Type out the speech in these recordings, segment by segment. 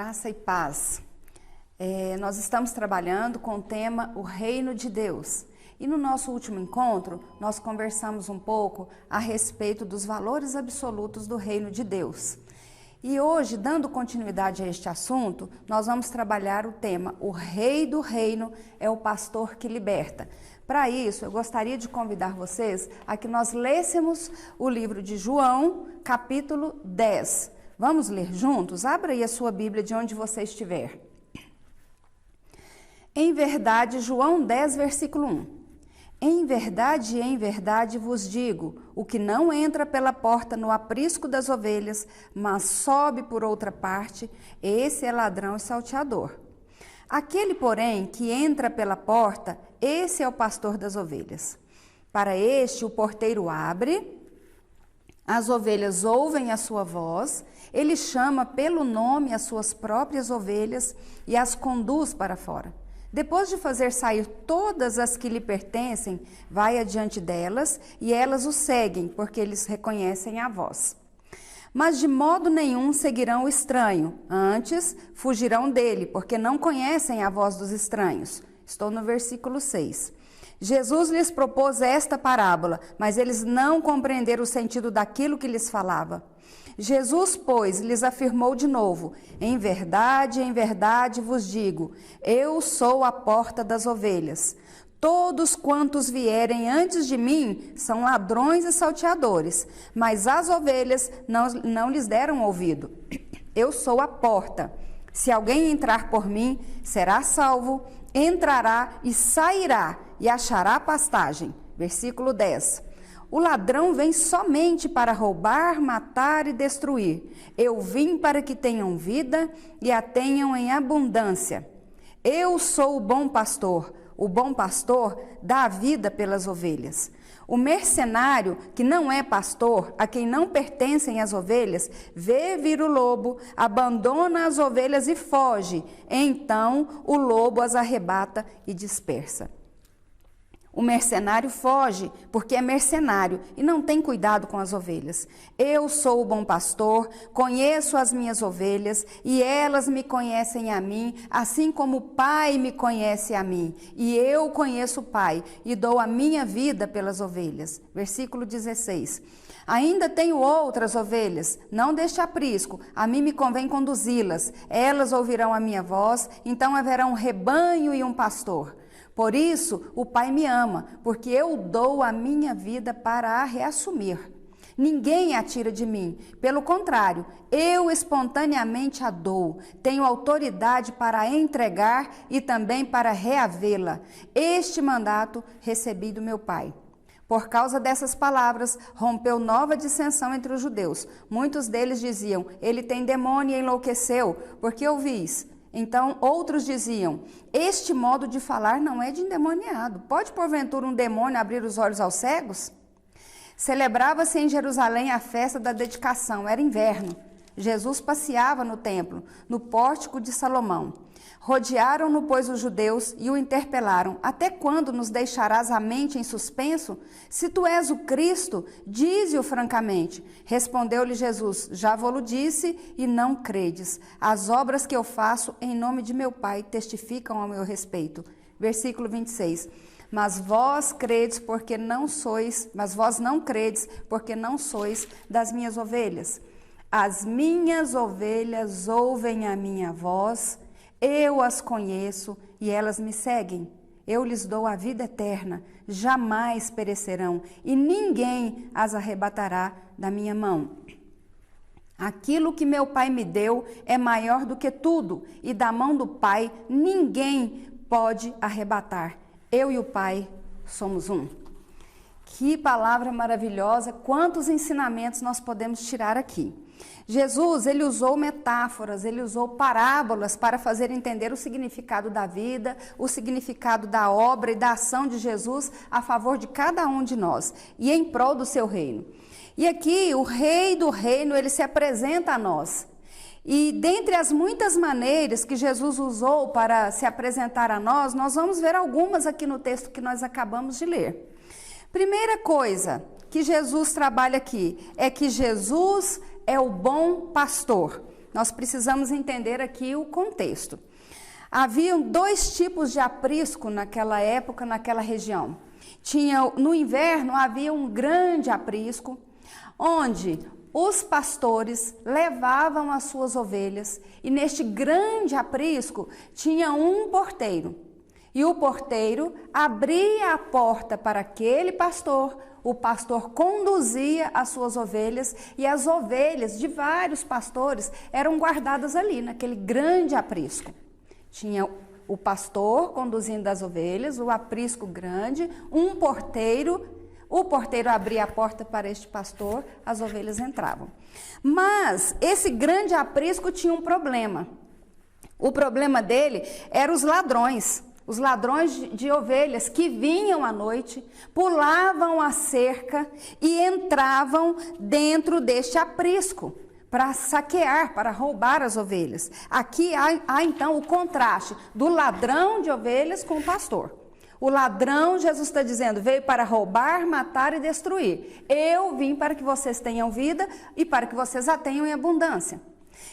Graça e paz. Nós estamos trabalhando com o tema O Reino de Deus. E no nosso último encontro, nós conversamos um pouco a respeito dos valores absolutos do Reino de Deus. E hoje, dando continuidade a este assunto, nós vamos trabalhar o tema O Rei do Reino é o pastor que liberta. Para isso, eu gostaria de convidar vocês a que nós lêssemos o livro de João, capítulo 10. Vamos ler juntos? Abra aí a sua Bíblia de onde você estiver. Em verdade, João 10, versículo 1. Em verdade vos digo, o que não entra pela porta no aprisco das ovelhas, mas sobe por outra parte, esse é ladrão e salteador. Aquele, porém, que entra pela porta, esse é o pastor das ovelhas. Para este, o porteiro abre, as ovelhas ouvem a sua voz, ele chama pelo nome as suas próprias ovelhas e as conduz para fora. Depois de fazer sair todas as que lhe pertencem, vai adiante delas e elas o seguem, porque eles reconhecem a voz. Mas de modo nenhum seguirão o estranho, antes fugirão dele, porque não conhecem a voz dos estranhos. Estou no versículo 6. Jesus lhes propôs esta parábola, mas eles não compreenderam o sentido daquilo que lhes falava. Jesus, pois, lhes afirmou de novo, em verdade vos digo, eu sou a porta das ovelhas. Todos quantos vierem antes de mim são ladrões e salteadores, mas as ovelhas não lhes deram ouvido. Eu sou a porta. Se alguém entrar por mim, será salvo, entrará e sairá e achará pastagem. Versículo 10. O ladrão vem somente para roubar, matar e destruir. Eu vim para que tenham vida e a tenham em abundância. Eu sou o bom pastor. O bom pastor dá a vida pelas ovelhas. O mercenário, que não é pastor, a quem não pertencem as ovelhas, vê vir o lobo, abandona as ovelhas e foge. Então o lobo as arrebata e dispersa. O mercenário foge, porque é mercenário e não tem cuidado com as ovelhas. Eu sou o bom pastor, conheço as minhas ovelhas e elas me conhecem a mim, assim como o Pai me conhece a mim. E eu conheço o Pai e dou a minha vida pelas ovelhas. Versículo 16. Ainda tenho outras ovelhas, não deste aprisco, a mim me convém conduzi-las. Elas ouvirão a minha voz, então haverá um rebanho e um pastor. Por isso, o Pai me ama, porque eu dou a minha vida para a reassumir. Ninguém a tira de mim. Pelo contrário, eu espontaneamente a dou. Tenho autoridade para a entregar e também para reavê-la. Este mandato recebi do meu Pai. Por causa dessas palavras, rompeu nova dissensão entre os judeus. Muitos deles diziam, ele tem demônio e enlouqueceu, porque ouvis. Então, outros diziam, este modo de falar não é de endemoniado. Pode, porventura, um demônio abrir os olhos aos cegos? Celebrava-se em Jerusalém a festa da dedicação, era inverno. Jesus passeava no templo, no pórtico de Salomão. Rodearam-no, pois, os judeus e o interpelaram. Até quando nos deixarás a mente em suspenso? Se tu és o Cristo, dize-o francamente. Respondeu-lhe Jesus, já vou-lo disse e não credes. As obras que eu faço em nome de meu Pai testificam ao meu respeito. Versículo 26. Mas vós não credes, porque não sois das minhas ovelhas. As minhas ovelhas ouvem a minha voz, eu as conheço e elas me seguem. Eu lhes dou a vida eterna, jamais perecerão e ninguém as arrebatará da minha mão. Aquilo que meu Pai me deu é maior do que tudo e da mão do Pai ninguém pode arrebatar. Eu e o Pai somos um. Que palavra maravilhosa, quantos ensinamentos nós podemos tirar aqui. Jesus, ele usou metáforas, ele usou parábolas para fazer entender o significado da vida, o significado da obra e da ação de Jesus a favor de cada um de nós e em prol do seu reino. E aqui o Rei do Reino, ele se apresenta a nós. E dentre as muitas maneiras que Jesus usou para se apresentar a nós, nós vamos ver algumas aqui no texto que nós acabamos de ler. Primeira coisa que Jesus trabalha aqui é que Jesus é o bom pastor. nós precisamos entender aqui o contexto. Haviam 2 tipos de aprisco naquela época, naquela região. No inverno havia um grande aprisco, onde os pastores levavam as suas ovelhas, e neste grande aprisco tinha um porteiro. E o porteiro abria a porta para aquele pastor, o pastor conduzia as suas ovelhas, e as ovelhas de vários pastores eram guardadas ali, naquele grande aprisco. Tinha o pastor conduzindo as ovelhas, o aprisco grande, um porteiro, o porteiro abria a porta para este pastor, as ovelhas entravam. Mas esse grande aprisco tinha um problema. O problema dele eram os ladrões de ovelhas que vinham à noite, pulavam a cerca e entravam dentro deste aprisco para saquear, para roubar as ovelhas. Aqui há então o contraste do ladrão de ovelhas com o pastor. O ladrão, Jesus está dizendo, veio para roubar, matar e destruir. Eu vim para que vocês tenham vida e para que vocês a tenham em abundância.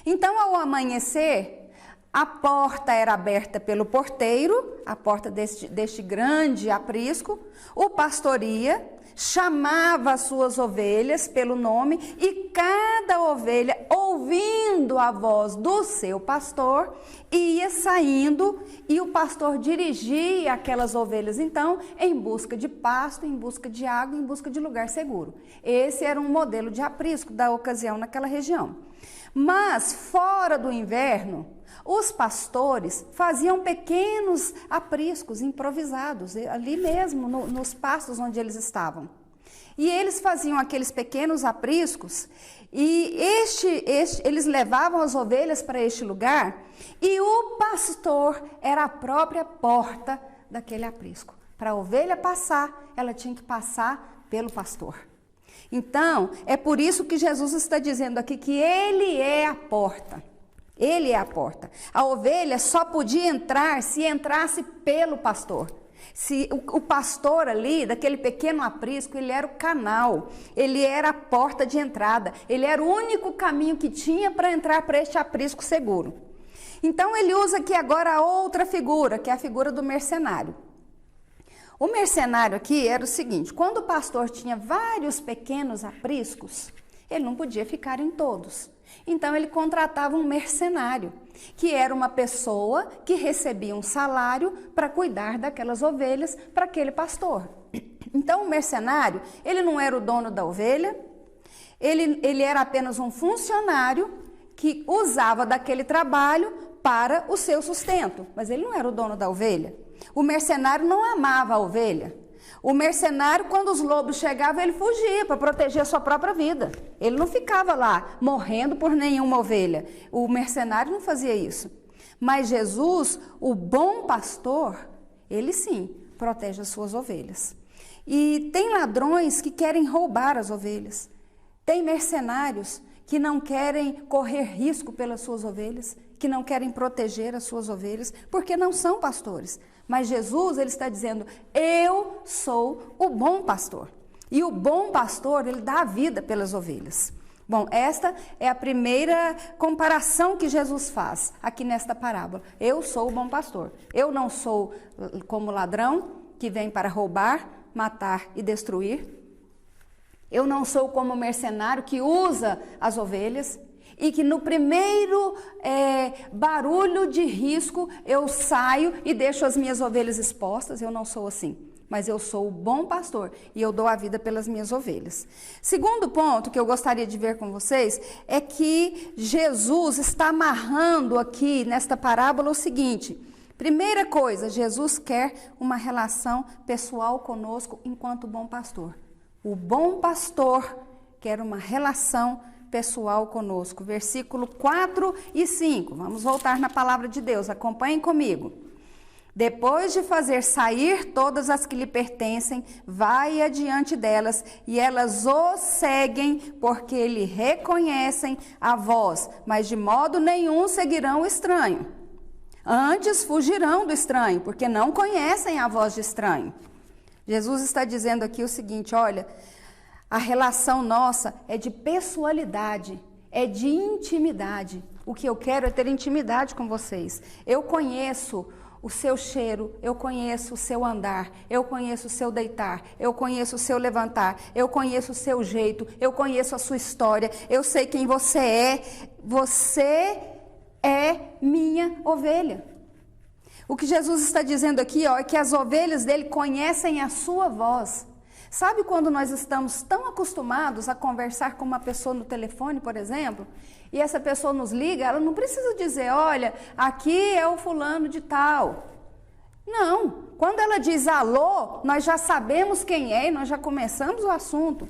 Então, ao amanhecer, a porta era aberta pelo porteiro, a porta deste grande aprisco. O pastor ia, chamava as suas ovelhas pelo nome, e cada ovelha, ouvindo a voz do seu pastor, ia saindo, e o pastor dirigia aquelas ovelhas então em busca de pasto, em busca de água, em busca de lugar seguro. Esse era um modelo de aprisco da ocasião naquela região. Mas fora do inverno, os pastores faziam pequenos apriscos improvisados, ali mesmo, nos pastos onde eles estavam. E eles faziam aqueles pequenos apriscos, e eles levavam as ovelhas para este lugar, e o pastor era a própria porta daquele aprisco. Para a ovelha passar, ela tinha que passar pelo pastor. Então, é por isso que Jesus está dizendo aqui que ele é a porta. Ele é a porta. A ovelha só podia entrar se entrasse pelo pastor. Se o pastor ali, daquele pequeno aprisco, ele era o canal, ele era a porta de entrada, ele era o único caminho que tinha para entrar para este aprisco seguro. Então ele usa aqui agora a outra figura, que é a figura do mercenário. O mercenário aqui era o seguinte: quando o pastor tinha vários pequenos apriscos, ele não podia ficar em todos. Então ele contratava um mercenário, que era uma pessoa que recebia um salário para cuidar daquelas ovelhas para aquele pastor. Então o mercenário, ele não era o dono da ovelha, ele era apenas um funcionário que usava daquele trabalho para o seu sustento, mas ele não era o dono da ovelha. O mercenário não amava a ovelha. O mercenário, quando os lobos chegavam, ele fugia para proteger a sua própria vida. Ele não ficava lá morrendo por nenhuma ovelha. O mercenário não fazia isso. Mas Jesus, o bom pastor, ele sim protege as suas ovelhas. E tem ladrões que querem roubar as ovelhas. Tem mercenários que não querem correr risco pelas suas ovelhas, que não querem proteger as suas ovelhas, porque não são pastores. Mas Jesus, ele está dizendo, eu sou o bom pastor. E o bom pastor, ele dá a vida pelas ovelhas. Bom, esta é a primeira comparação que Jesus faz aqui nesta parábola. Eu sou o bom pastor. Eu não sou como ladrão que vem para roubar, matar e destruir. Eu não sou como mercenário que usa as ovelhas e que no primeiro barulho de risco eu saio e deixo as minhas ovelhas expostas. Eu não sou assim, mas eu sou o bom pastor e eu dou a vida pelas minhas ovelhas. Segundo ponto que eu gostaria de ver com vocês é que Jesus está amarrando aqui nesta parábola o seguinte: primeira coisa, Jesus quer uma relação pessoal conosco enquanto bom pastor. O bom pastor quer uma relação pessoal conosco. Versículo 4 e 5. Vamos voltar na palavra de Deus. Acompanhem comigo. Depois de fazer sair todas as que lhe pertencem, vai adiante delas, e elas o seguem, porque lhe reconhecem a voz, mas de modo nenhum seguirão o estranho. Antes fugirão do estranho, porque não conhecem a voz de estranho. Jesus está dizendo aqui o seguinte: olha, a relação nossa é de pessoalidade, é de intimidade. O que eu quero é ter intimidade com vocês. Eu conheço o seu cheiro, eu conheço o seu andar, eu conheço o seu deitar, eu conheço o seu levantar, eu conheço o seu jeito, eu conheço a sua história, eu sei quem você é minha ovelha. O que Jesus está dizendo aqui, é que as ovelhas dele conhecem a sua voz. Sabe quando nós estamos tão acostumados a conversar com uma pessoa no telefone, por exemplo, e essa pessoa nos liga, ela não precisa dizer, olha, aqui é o fulano de tal. Não, quando ela diz alô, nós já sabemos quem é e nós já começamos o assunto.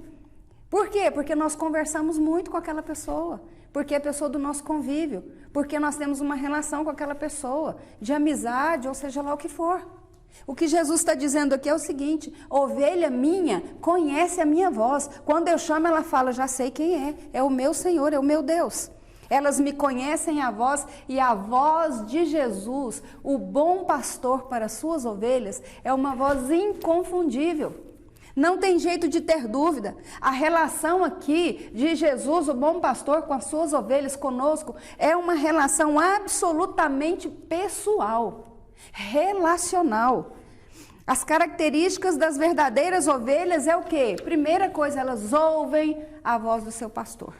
Por quê? Porque nós conversamos muito com aquela pessoa, porque é pessoa do nosso convívio, porque nós temos uma relação com aquela pessoa, de amizade, ou seja lá o que for. O que Jesus está dizendo aqui é o seguinte, ovelha minha conhece a minha voz. Quando eu chamo, ela fala, já sei quem é o meu Senhor, é o meu Deus. Elas me conhecem a voz e a voz de Jesus, o bom pastor para as suas ovelhas, é uma voz inconfundível. Não tem jeito de ter dúvida. A relação aqui de Jesus, o bom pastor, com as suas ovelhas, conosco, é uma relação absolutamente pessoal. Relacional. As características das verdadeiras ovelhas é o quê? Primeira coisa, elas ouvem a voz do seu pastor.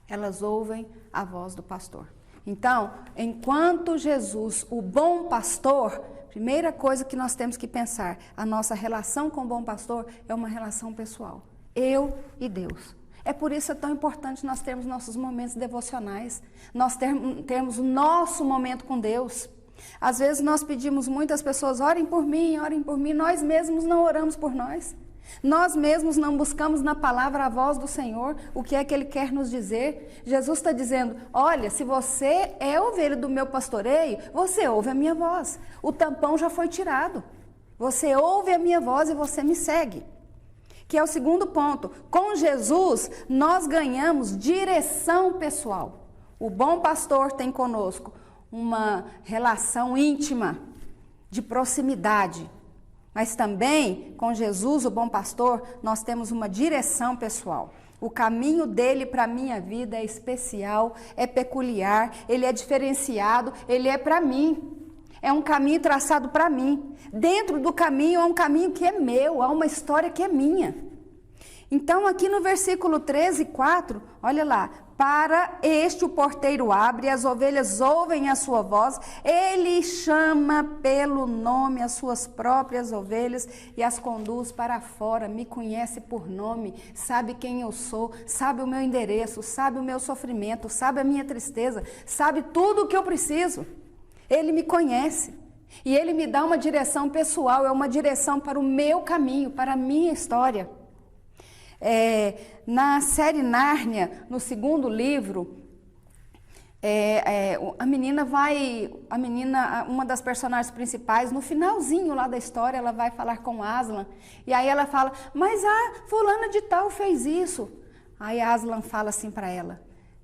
Elas ouvem a voz do pastor. Então, enquanto Jesus, o bom pastor, primeira coisa que nós temos que pensar, a nossa relação com o bom pastor é uma relação pessoal. Eu e Deus. É por isso que é tão importante nós termos nossos momentos devocionais, nós termos o nosso momento com Deus. Às vezes nós pedimos muitas pessoas, orem por mim, nós mesmos não oramos por nós. Nós mesmos não buscamos na palavra a voz do Senhor, o que é que Ele quer nos dizer. Jesus está dizendo, olha, se você é ovelha do meu pastoreio, você ouve a minha voz. O tampão já foi tirado. Você ouve a minha voz e você me segue. Que é o segundo ponto. Com Jesus, nós ganhamos direção pessoal. O bom pastor tem conosco uma relação íntima, de proximidade. Mas também, com Jesus, o bom pastor, nós temos uma direção pessoal. O caminho dele para a minha vida é especial, é peculiar, ele é diferenciado, ele é para mim. É um caminho traçado para mim. Dentro do caminho, é um caminho que é meu, há uma história que é minha. Então, aqui no versículo 13, 4, olha lá. Para este o porteiro abre, as ovelhas ouvem a sua voz, ele chama pelo nome as suas próprias ovelhas e as conduz para fora, me conhece por nome, sabe quem eu sou, sabe o meu endereço, sabe o meu sofrimento, sabe a minha tristeza, sabe tudo o que eu preciso. Ele me conhece e ele me dá uma direção pessoal, é uma direção para o meu caminho, para a minha história. Na série Nárnia, no segundo livro, uma das personagens principais, no finalzinho lá da história, ela vai falar com Aslan, e aí ela fala, mas a fulana de tal fez isso. Aí Aslan fala assim para ela,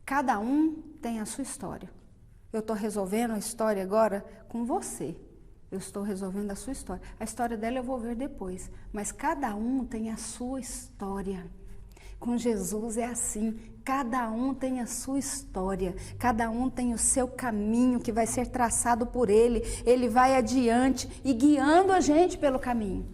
cada um tem a sua história. Eu estou resolvendo a história agora com você. Eu estou resolvendo a sua história. A história dela eu vou ver depois. Mas cada um tem a sua história. Com Jesus é assim. Cada um tem a sua história. Cada um tem o seu caminho que vai ser traçado por Ele. Ele vai adiante e guiando a gente pelo caminho.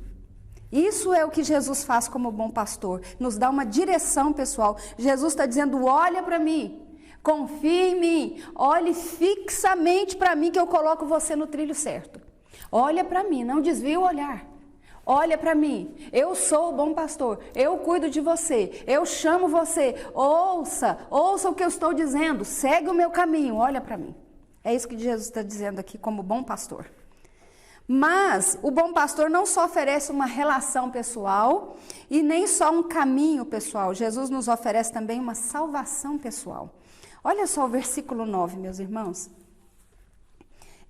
Isso é o que Jesus faz como bom pastor. Nos dá uma direção pessoal. Jesus está dizendo, olha para mim. Confie em mim. Olhe fixamente para mim que eu coloco você no trilho certo. Olha para mim, não desvie o olhar. Olha para mim, eu sou o bom pastor, eu cuido de você, eu chamo você, ouça o que eu estou dizendo, segue o meu caminho, olha para mim. É isso que Jesus está dizendo aqui como bom pastor. Mas o bom pastor não só oferece uma relação pessoal e nem só um caminho pessoal, Jesus nos oferece também uma salvação pessoal. Olha só o versículo 9, meus irmãos.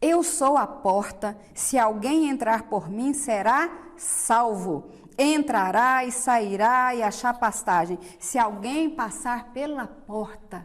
Eu sou a porta, se alguém entrar por mim será salvo. Entrará e sairá e achar pastagem. Se alguém passar pela porta,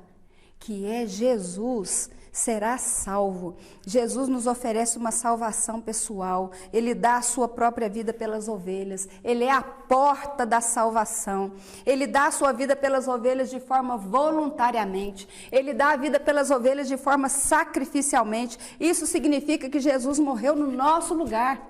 que é Jesus, será salvo. Jesus nos oferece uma salvação pessoal. Ele dá a sua própria vida pelas ovelhas. Ele é a porta da salvação. Ele dá a sua vida pelas ovelhas de forma voluntariamente. Ele dá a vida pelas ovelhas de forma sacrificialmente. Isso significa que Jesus morreu no nosso lugar.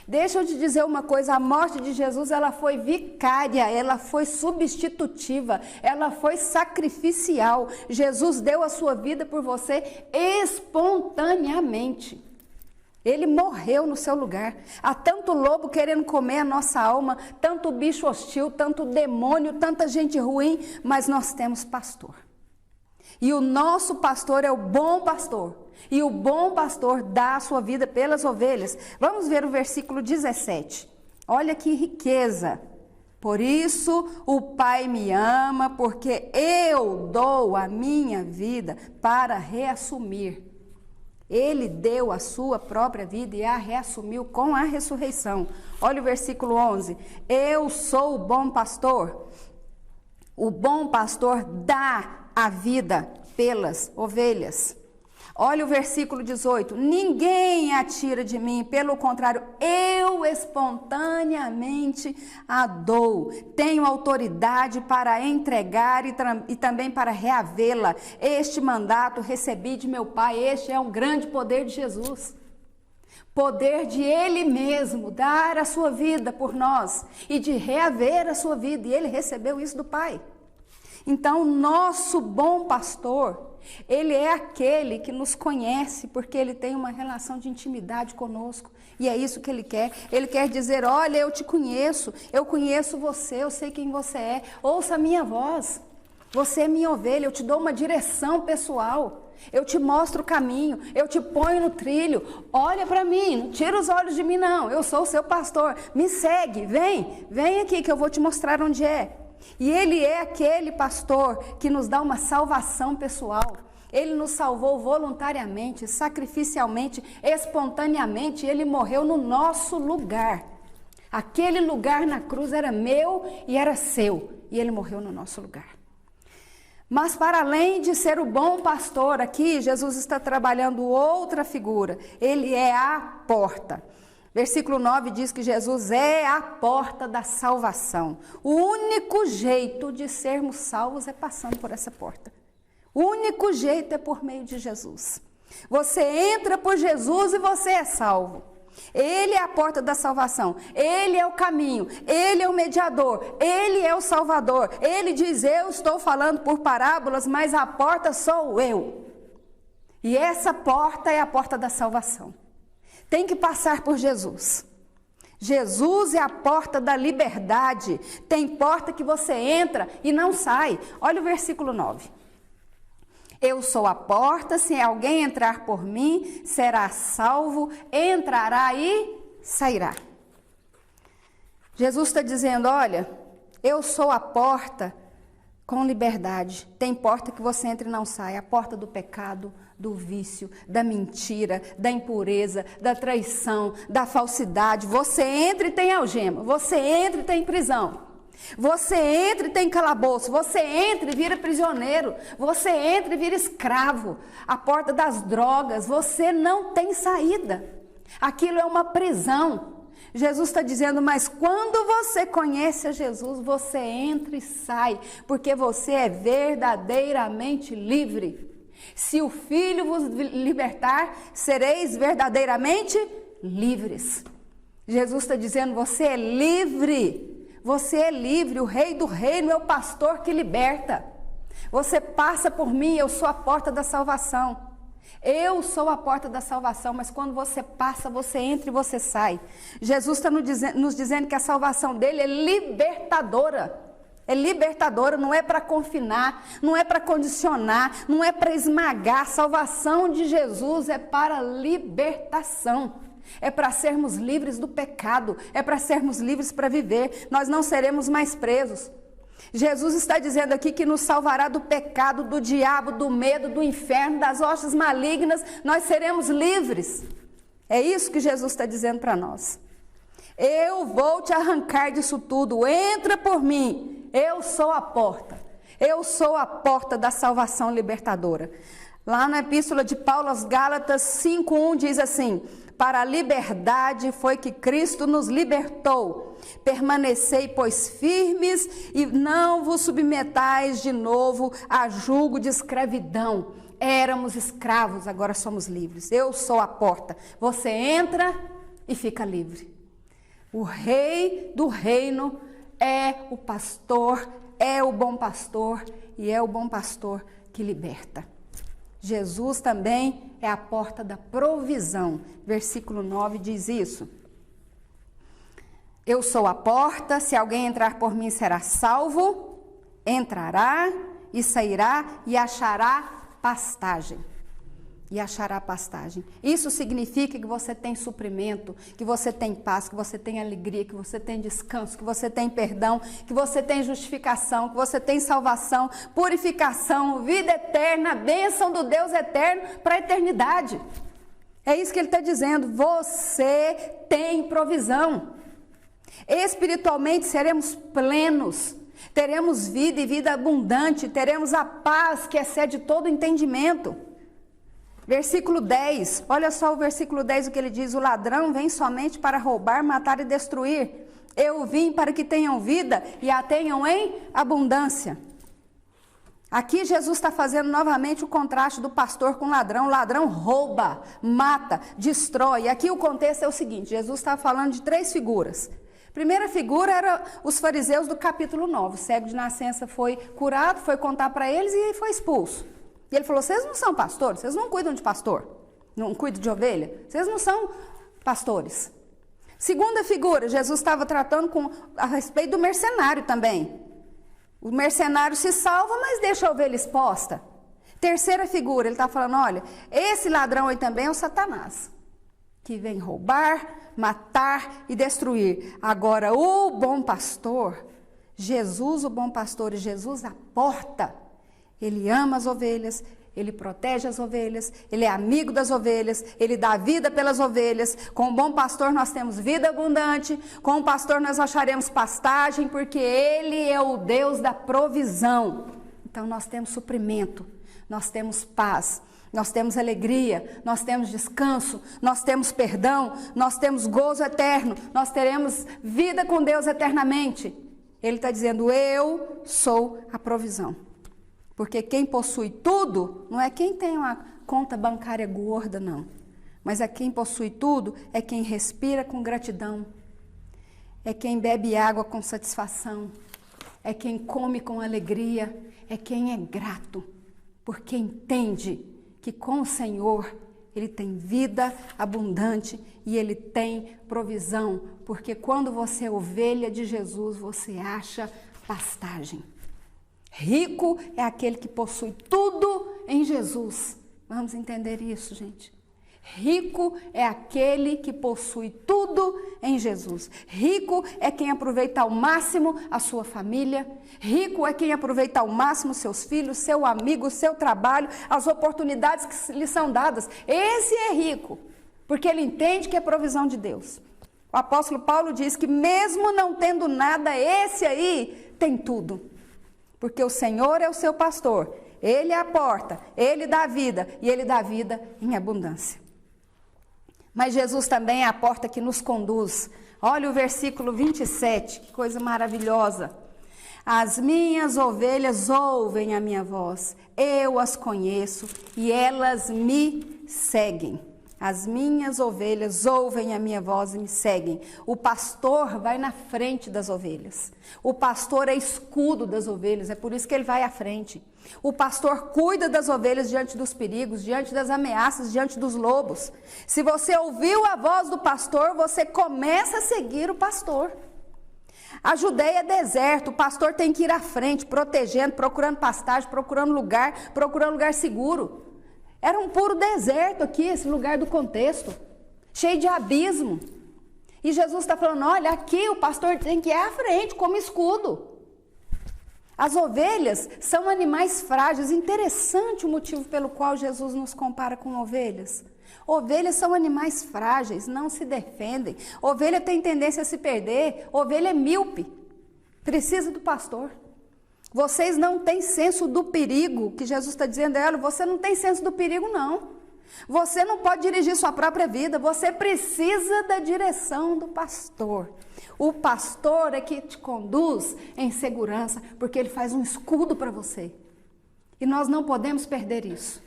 Deixa eu te dizer uma coisa, a morte de Jesus, ela foi vicária, ela foi substitutiva, ela foi sacrificial. Jesus deu a sua vida por você espontaneamente. Ele morreu no seu lugar. Há tanto lobo querendo comer a nossa alma, tanto bicho hostil, tanto demônio, tanta gente ruim, mas nós temos pastor. E o nosso pastor é o bom pastor. E o bom pastor dá a sua vida pelas ovelhas. Vamos ver o versículo 17. Olha que riqueza. Por isso o Pai me ama, porque eu dou a minha vida para reassumir. Ele deu a sua própria vida e a reassumiu com a ressurreição. Olha o versículo 11. Eu sou o bom pastor. O bom pastor dá a vida pelas ovelhas. Olha o versículo 18. Ninguém a tira de mim, pelo contrário, eu espontaneamente a dou. Tenho autoridade para entregar e também para reavê-la. Este mandato recebi de meu Pai. Este é um grande poder de Jesus. Poder de Ele mesmo dar a sua vida por nós e de reaver a sua vida. E Ele recebeu isso do Pai. Então, nosso bom pastor, ele é aquele que nos conhece, porque ele tem uma relação de intimidade conosco. E é isso que ele quer. Ele quer dizer, olha, eu te conheço, eu conheço você, eu sei quem você é. Ouça a minha voz. Você é minha ovelha, eu te dou uma direção pessoal. Eu te mostro o caminho, eu te ponho no trilho. Olha para mim, não tira os olhos de mim não. Eu sou o seu pastor. Me segue, vem aqui que eu vou te mostrar onde é. E Ele é aquele pastor que nos dá uma salvação pessoal. Ele nos salvou voluntariamente, sacrificialmente, espontaneamente. Ele morreu no nosso lugar. Aquele lugar na cruz era meu e era seu. E Ele morreu no nosso lugar. Mas para além de ser o bom pastor, aqui Jesus está trabalhando outra figura. Ele é a porta. Versículo 9 diz que Jesus é a porta da salvação. O único jeito de sermos salvos é passando por essa porta. O único jeito é por meio de Jesus. Você entra por Jesus e você é salvo. Ele é a porta da salvação. Ele é o caminho. Ele é o mediador. Ele é o salvador. Ele diz, eu estou falando por parábolas, mas a porta sou eu. E essa porta é a porta da salvação. Tem que passar por Jesus. Jesus é a porta da liberdade. Tem porta que você entra e não sai. Olha o versículo 9. Eu sou a porta, se alguém entrar por mim, será salvo, entrará e sairá. Jesus está dizendo, olha, eu sou a porta com liberdade. Tem porta que você entra e não sai. A porta do pecado, do vício, da mentira, da impureza, da traição, da falsidade. Você entra e tem algema. Você entra e tem prisão. Você entra e tem calabouço. Você entra e vira prisioneiro. Você entra e vira escravo. A porta das drogas. Você não tem saída. Aquilo é uma prisão. Jesus está dizendo, mas quando você conhece a Jesus, você entra e sai, porque você é verdadeiramente livre. Se o Filho vos libertar, sereis verdadeiramente livres. Jesus está dizendo, você é livre. Você é livre, o Rei do Reino é o pastor que liberta. Você passa por mim, eu sou a porta da salvação. Eu sou a porta da salvação, mas quando você passa, você entra e você sai. Jesus está nos dizendo que a salvação dele é libertadora. É libertadora, não é para confinar, não é para condicionar, não é para esmagar. A salvação de Jesus é para libertação. É para sermos livres do pecado, é para sermos livres para viver. Nós não seremos mais presos. Jesus está dizendo aqui que nos salvará do pecado, do diabo, do medo, do inferno, das hostes malignas. Nós seremos livres. É isso que Jesus está dizendo para nós. Eu vou te arrancar disso tudo. Entra por mim. Eu sou a porta. Eu sou a porta da salvação libertadora. Lá na epístola de Paulo aos Gálatas 5:1 diz assim: para a liberdade foi que Cristo nos libertou. Permanecei, pois, firmes e não vos submetais de novo a julgo de escravidão. Éramos escravos, agora somos livres. Eu sou a porta. Você entra e fica livre. O rei do reino é o pastor, é o bom pastor e é o bom pastor que liberta. Jesus também é a porta da provisão. Versículo 9 diz isso. Eu sou a porta, se alguém entrar por mim será salvo, entrará e sairá e achará pastagem. E achará pastagem. Isso significa que você tem suprimento, que você tem paz, que você tem alegria, que você tem descanso, que você tem perdão, que você tem justificação, que você tem salvação, purificação, vida eterna, bênção do Deus eterno para a eternidade. É isso que ele está dizendo. Você tem provisão. Espiritualmente seremos plenos, teremos vida e vida abundante, teremos a paz que excede todo entendimento. Versículo 10, olha só o versículo 10, o que ele diz: o ladrão vem somente para roubar, matar e destruir. Eu vim para que tenham vida e a tenham em abundância. Aqui Jesus está fazendo novamente o contraste do pastor com o ladrão. O ladrão rouba, mata, destrói. Aqui o contexto é o seguinte: Jesus está falando de 3 figuras. Primeira figura era os fariseus do capítulo 9. O cego de nascença foi curado, foi contar para eles e foi expulso. E ele falou: vocês não são pastores, vocês não cuidam de pastor, não cuidam de ovelha, vocês não são pastores. Segunda figura, Jesus estava tratando a respeito do mercenário também. O mercenário se salva, mas deixa a ovelha exposta. Terceira figura, ele está falando: olha, esse ladrão aí também é o Satanás, que vem roubar, matar e destruir. Agora, o bom pastor, Jesus o bom pastor e Jesus a porta, ele ama as ovelhas, ele protege as ovelhas, ele é amigo das ovelhas, ele dá vida pelas ovelhas. Com o bom pastor nós temos vida abundante, com o pastor nós acharemos pastagem, porque ele é o Deus da provisão. Então nós temos suprimento, nós temos paz, nós temos alegria, nós temos descanso, nós temos perdão, nós temos gozo eterno, nós teremos vida com Deus eternamente. Ele está dizendo: eu sou a provisão. Porque quem possui tudo, não é quem tem uma conta bancária gorda, não. Mas é quem possui tudo, é quem respira com gratidão. É quem bebe água com satisfação. É quem come com alegria. É quem é grato. Porque entende que com o Senhor ele tem vida abundante e ele tem provisão. Porque quando você é ovelha de Jesus, você acha pastagem. Rico é aquele que possui tudo em Jesus. Vamos entender isso, gente. Rico é aquele que possui tudo em Jesus. Rico é quem aproveita ao máximo a sua família. Rico é quem aproveita ao máximo seus filhos, seu amigo, seu trabalho, as oportunidades que lhe são dadas. Esse é rico, porque ele entende que é provisão de Deus. O apóstolo Paulo diz que mesmo não tendo nada, esse aí tem tudo. Porque o Senhor é o seu pastor, Ele é a porta, Ele dá vida e Ele dá vida em abundância. Mas Jesus também é a porta que nos conduz. Olha o versículo 27, que coisa maravilhosa. As minhas ovelhas ouvem a minha voz, eu as conheço e elas me seguem. As minhas ovelhas ouvem a minha voz e me seguem. O pastor vai na frente das ovelhas. O pastor é escudo das ovelhas, é por isso que ele vai à frente. O pastor cuida das ovelhas diante dos perigos, diante das ameaças, diante dos lobos. Se você ouviu a voz do pastor, você começa a seguir o pastor. A Judeia é deserto, o pastor tem que ir à frente, protegendo, procurando pastagem, procurando lugar seguro. Era um puro deserto aqui, esse lugar do contexto, cheio de abismo. E Jesus está falando: olha, aqui o pastor tem que ir à frente, como escudo. As ovelhas são animais frágeis. Interessante o motivo pelo qual Jesus nos compara com ovelhas. Ovelhas são animais frágeis, não se defendem. Ovelha tem tendência a se perder, ovelha é míope, precisa do pastor. Vocês não têm senso do perigo, que Jesus está dizendo a ela, você não tem senso do perigo não. Você não pode dirigir sua própria vida, você precisa da direção do pastor. O pastor é que te conduz em segurança, porque ele faz um escudo para você. E nós não podemos perder isso.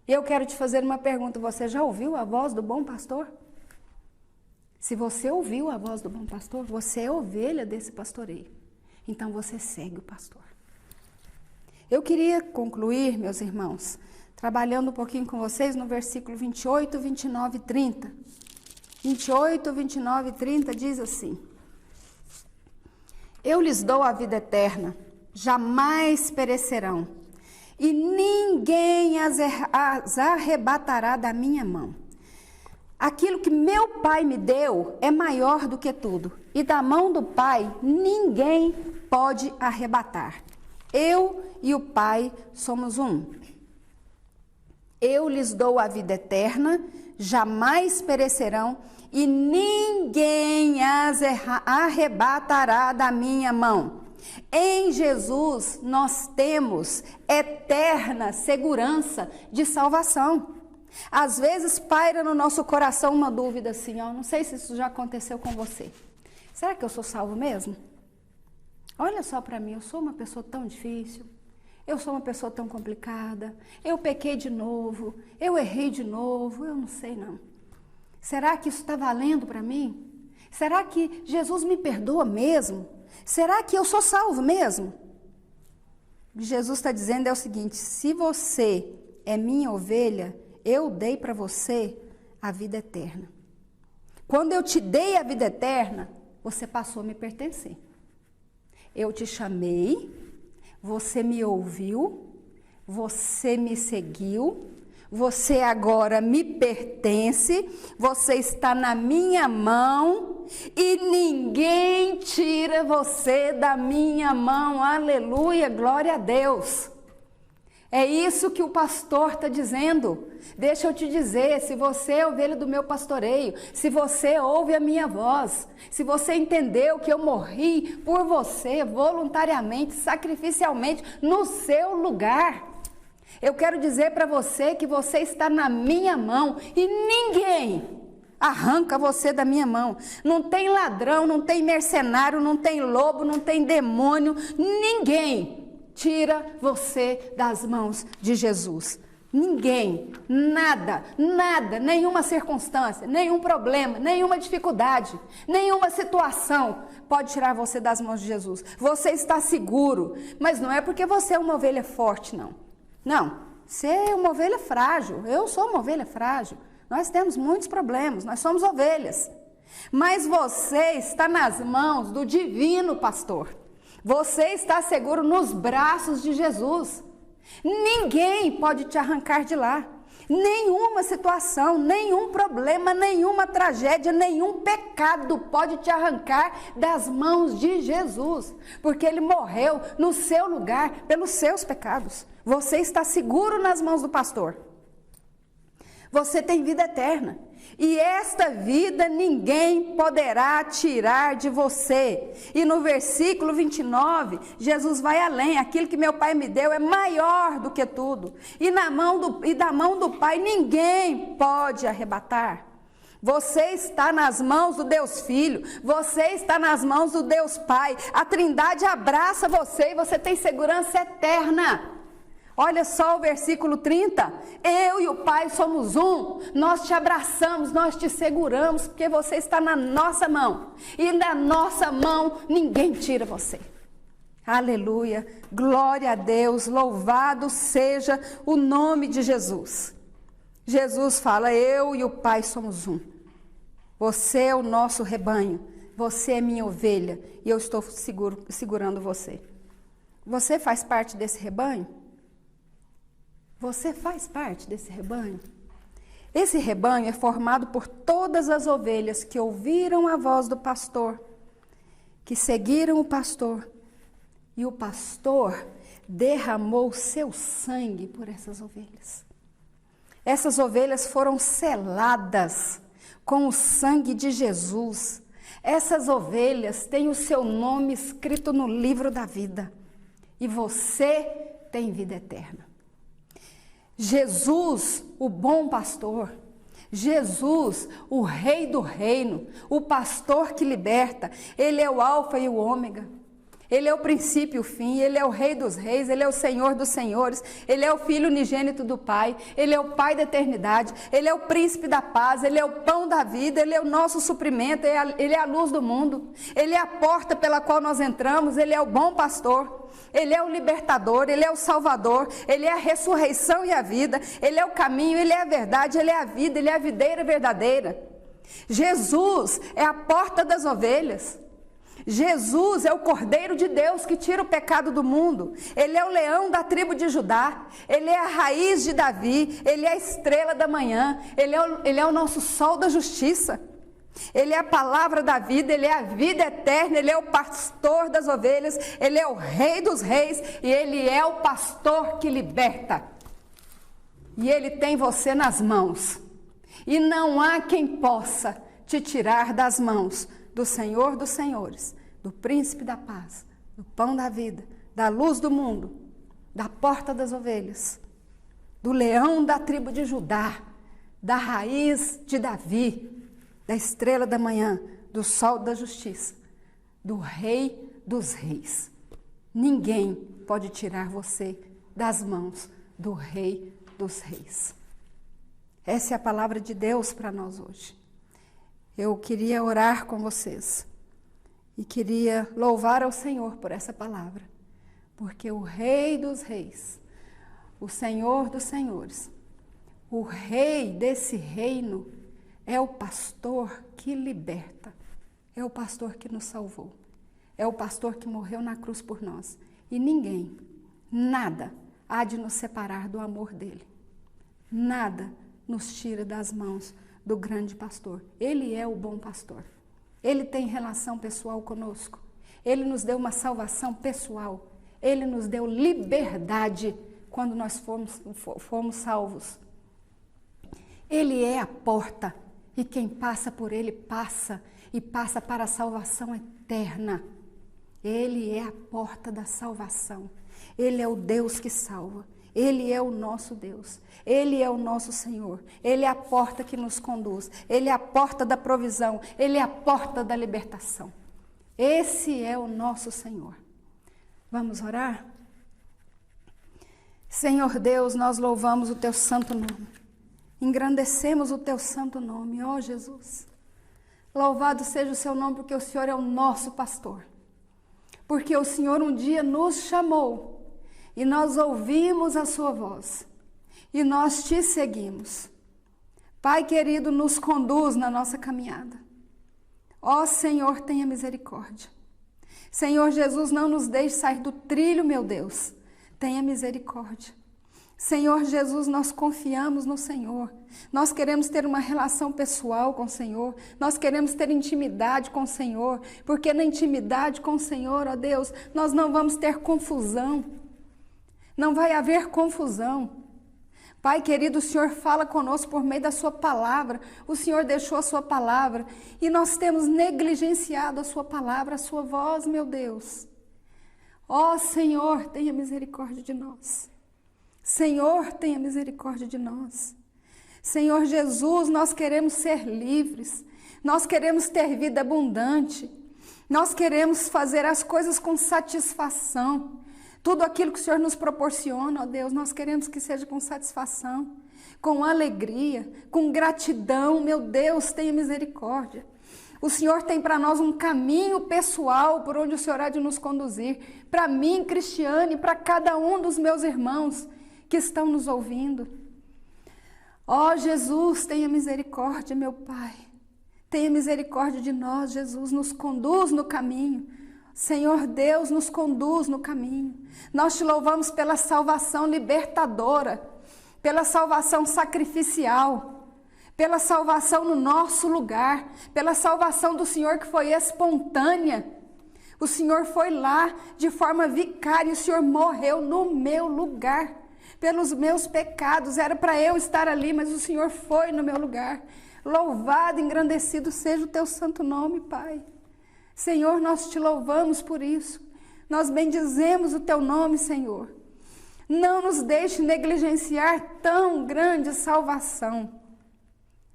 E eu quero te fazer uma pergunta, você já ouviu a voz do bom pastor? Se você ouviu a voz do bom pastor, você é ovelha desse pastoreio. Então você segue o pastor. Eu queria concluir, meus irmãos, trabalhando um pouquinho com vocês no versículo 28, 29 e 30. 28, 29 e 30 diz assim: Eu lhes dou a vida eterna, jamais perecerão, e ninguém as arrebatará da minha mão. Aquilo que meu Pai me deu é maior do que tudo, e da mão do Pai ninguém pode arrebatar. Eu e o Pai somos um. Eu lhes dou a vida eterna, jamais perecerão, e ninguém as arrebatará da minha mão. Em Jesus nós temos eterna segurança de salvação. Às vezes paira no nosso coração uma dúvida assim, ó, não sei se isso já aconteceu com você. Será que eu sou salvo mesmo? Olha só para mim, eu sou uma pessoa tão difícil, eu sou uma pessoa tão complicada, eu pequei de novo, eu errei de novo, eu não sei não. Será que isso está valendo para mim? Será que Jesus me perdoa mesmo? Será que eu sou salvo mesmo? O que Jesus está dizendo é o seguinte: se você é minha ovelha, eu dei para você a vida eterna. Quando eu te dei a vida eterna, você passou a me pertencer. Eu te chamei, você me ouviu, você me seguiu, você agora me pertence, você está na minha mão e ninguém tira você da minha mão. Aleluia, glória a Deus. É isso que o pastor está dizendo. Deixa eu te dizer, se você é ovelha do meu pastoreio, se você ouve a minha voz, se você entendeu que eu morri por você voluntariamente, sacrificialmente, no seu lugar, eu quero dizer para você que você está na minha mão e ninguém arranca você da minha mão. Não tem ladrão, não tem mercenário, não tem lobo, não tem demônio, ninguém tira você das mãos de Jesus. Ninguém, nada, nenhuma circunstância, nenhum problema, nenhuma dificuldade, nenhuma situação pode tirar você das mãos de Jesus. Você está seguro, mas não é porque você é uma ovelha forte, não. Não, você é uma ovelha frágil, eu sou uma ovelha frágil. Nós temos muitos problemas, nós somos ovelhas. Mas você está nas mãos do divino pastor. Você está seguro nos braços de Jesus. Ninguém pode te arrancar de lá. Nenhuma situação, nenhum problema, nenhuma tragédia, nenhum pecado pode te arrancar das mãos de Jesus. Porque Ele morreu no seu lugar pelos seus pecados. Você está seguro nas mãos do pastor. Você tem vida eterna. E esta vida ninguém poderá tirar de você. E no versículo 29, Jesus vai além. Aquilo que meu Pai me deu é maior do que tudo. E da mão do Pai ninguém pode arrebatar. Você está nas mãos do Deus Filho. Você está nas mãos do Deus Pai. A Trindade abraça você e você tem segurança eterna. Olha só o versículo 30, eu e o Pai somos um, nós te abraçamos, nós te seguramos, porque você está na nossa mão, e da nossa mão ninguém tira você. Aleluia, glória a Deus, louvado seja o nome de Jesus. Jesus fala, eu e o Pai somos um, você é o nosso rebanho, você é minha ovelha, e eu estou segurando você. Você faz parte desse rebanho? Você faz parte desse rebanho? Esse rebanho é formado por todas as ovelhas que ouviram a voz do pastor, que seguiram o pastor, e o pastor derramou seu sangue por essas ovelhas. Essas ovelhas foram seladas com o sangue de Jesus. Essas ovelhas têm o seu nome escrito no livro da vida. e você tem vida eterna. Jesus, o bom pastor, Jesus, o rei do reino, o pastor que liberta, ele é o alfa e o ômega. Ele é o princípio e o fim, ele é o rei dos reis, ele é o senhor dos senhores, ele é o filho unigênito do Pai, ele é o Pai da eternidade, ele é o príncipe da paz, ele é o pão da vida, ele é o nosso suprimento, ele é a luz do mundo, ele é a porta pela qual nós entramos, ele é o bom pastor, ele é o libertador, ele é o salvador, ele é a ressurreição e a vida, ele é o caminho, ele é a verdade, ele é a vida, ele é a videira verdadeira. Jesus é a porta das ovelhas. Jesus é o Cordeiro de Deus que tira o pecado do mundo. Ele é o leão da tribo de Judá. Ele é a raiz de Davi. Ele é a estrela da manhã. Ele é o nosso sol da justiça. Ele é a palavra da vida. Ele é a vida eterna. Ele é o pastor das ovelhas. Ele é o rei dos reis. E ele é o pastor que liberta. E ele tem você nas mãos. E não há quem possa te tirar das mãos do Senhor dos senhores, do príncipe da paz, do pão da vida, da luz do mundo, da porta das ovelhas, do leão da tribo de Judá, da raiz de Davi, da estrela da manhã, do sol da justiça, do rei dos reis. Ninguém pode tirar você das mãos do rei dos reis. Essa é a palavra de Deus para nós hoje. Eu queria orar com vocês e queria louvar ao Senhor por essa palavra, porque o Rei dos Reis, o Senhor dos Senhores, o Rei desse reino é o pastor que liberta, é o pastor que nos salvou, é o pastor que morreu na cruz por nós e ninguém, nada há de nos separar do amor dele, nada nos tira das mãos do grande pastor. Ele é o bom pastor. Ele tem relação pessoal conosco. Ele nos deu uma salvação pessoal. Ele nos deu liberdade quando nós fomos salvos. Ele é a porta e quem passa por ele passa e passa para a salvação eterna. Ele é a porta da salvação. Ele é o Deus que salva. Ele é o nosso Deus, Ele é o nosso Senhor, Ele é a porta que nos conduz, Ele é a porta da provisão, Ele é a porta da libertação. Esse é o nosso Senhor. Vamos orar? Senhor Deus, nós louvamos o Teu santo nome, engrandecemos o Teu santo nome, ó Jesus. Louvado seja o Seu nome, porque o Senhor é o nosso pastor, porque o Senhor um dia nos chamou, e nós ouvimos a sua voz, e nós te seguimos. Pai querido, nos conduz na nossa caminhada. Ó Senhor, tenha misericórdia. Senhor Jesus, não nos deixe sair do trilho, meu Deus. Tenha misericórdia. Senhor Jesus, nós confiamos no Senhor. Nós queremos ter uma relação pessoal com o Senhor. Nós queremos ter intimidade com o Senhor. Porque na intimidade com o Senhor, ó Deus, nós não vamos ter confusão. Não vai haver confusão. Pai querido, o Senhor fala conosco por meio da sua palavra. O Senhor deixou a sua palavra e nós temos negligenciado a sua palavra, a sua voz, meu Deus. Ó Senhor, tenha misericórdia de nós. Senhor, tenha misericórdia de nós. Senhor Jesus, nós queremos ser livres. Nós queremos ter vida abundante. Nós queremos fazer as coisas com satisfação. Tudo aquilo que o Senhor nos proporciona, ó Deus, nós queremos que seja com satisfação, com alegria, com gratidão. Meu Deus, tenha misericórdia. O Senhor tem para nós um caminho pessoal por onde o Senhor há de nos conduzir. Para mim, Cristiane, para cada um dos meus irmãos que estão nos ouvindo. Ó Jesus, tenha misericórdia, meu Pai. Tenha misericórdia de nós, Jesus, nos conduz no caminho. Senhor Deus, nos conduz no caminho. Nós te louvamos pela salvação libertadora, pela salvação sacrificial, pela salvação no nosso lugar, pela salvação do Senhor que foi espontânea. O Senhor foi lá de forma vicária, o Senhor morreu no meu lugar, pelos meus pecados. Era para eu estar ali, mas o Senhor foi no meu lugar. Louvado, engrandecido seja o teu santo nome, Pai. Senhor, nós te louvamos por isso. Nós bendizemos o teu nome, Senhor. Não nos deixe negligenciar tão grande salvação.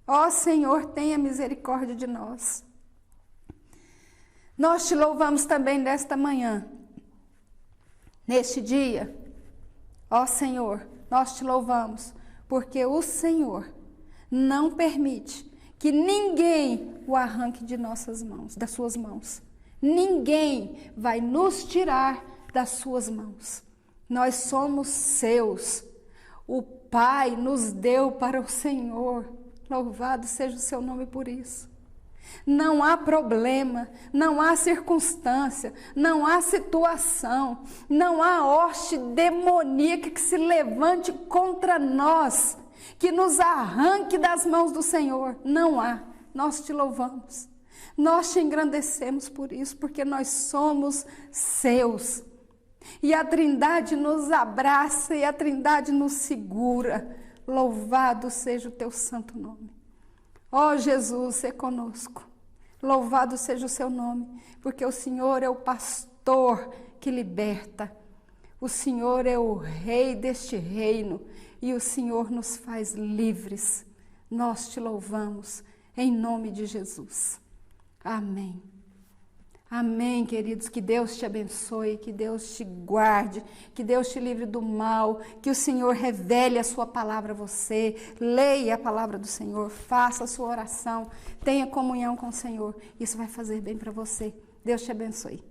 Ó Senhor, tenha misericórdia de nós. Nós te louvamos também nesta manhã, neste dia. Ó Senhor, nós te louvamos, porque o Senhor não permite que ninguém o arranque de nossas mãos, das suas mãos. Ninguém vai nos tirar das suas mãos. Nós somos seus. O Pai nos deu para o Senhor. Louvado seja o seu nome por isso. Não há problema, não há circunstância, não há situação, não há hoste demoníaca que se levante contra nós, que nos arranque das mãos do Senhor. Não há. Nós te louvamos. Nós te engrandecemos por isso, porque nós somos seus. E a Trindade nos abraça e a Trindade nos segura. Louvado seja o teu santo nome. Ó Jesus, se conosco. Louvado seja o seu nome, porque o Senhor é o pastor que liberta. O Senhor é o rei deste reino e o Senhor nos faz livres. Nós te louvamos em nome de Jesus. Amém. Amém, queridos. Que Deus te abençoe, que Deus te guarde, que Deus te livre do mal, que o Senhor revele a sua palavra a você, leia a palavra do Senhor, faça a sua oração, tenha comunhão com o Senhor. Isso vai fazer bem para você. Deus te abençoe.